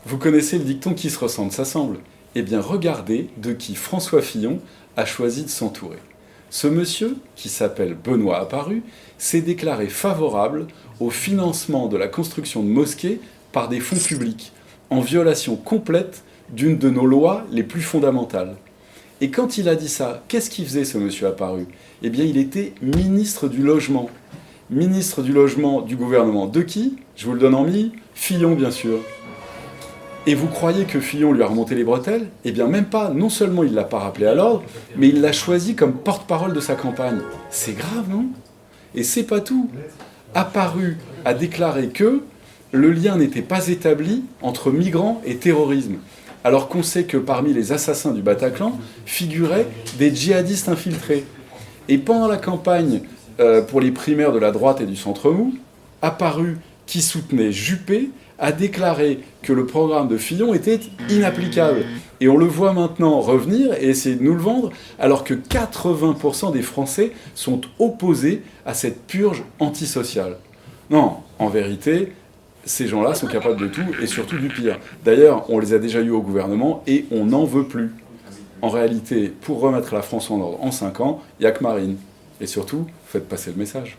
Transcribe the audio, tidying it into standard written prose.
Vous connaissez le dicton «Qui se ressemble s'assemble». Eh bien, regardez de qui François Fillon a choisi de s'entourer. Ce monsieur, qui s'appelle Benoît Apparu, s'est déclaré favorable au financement de la construction de mosquées par des fonds publics, en violation complète d'une de nos lois les plus fondamentales. Et quand il a dit ça, qu'est-ce qu'il faisait, ce monsieur Apparu? Eh bien, il était ministre du Logement. Ministre du Logement du gouvernement de qui? Je vous le donne en mille. Fillon, bien sûr. Et vous croyez que Fillon lui a remonté les bretelles? Eh bien, même pas. Non seulement il ne l'a pas rappelé à l'ordre, mais il l'a choisi comme porte-parole de sa campagne. C'est grave, non? Et c'est pas tout. Apparu a déclaré que le lien n'était pas établi entre migrants et terrorisme, alors qu'on sait que parmi les assassins du Bataclan figuraient des djihadistes infiltrés. Et pendant la campagne pour les primaires de la droite et du centre mou, Apparu, qui soutenait Juppé, a déclaré que le programme de Fillon était inapplicable. Et on le voit maintenant revenir et essayer de nous le vendre, alors que 80% des Français sont opposés à cette purge antisociale. Non, en vérité, ces gens-là sont capables de tout, et surtout du pire. D'ailleurs, on les a déjà eus au gouvernement, et on n'en veut plus. En réalité, pour remettre la France en ordre en 5 ans, il n'y a que Marine. Et surtout, faites passer le message.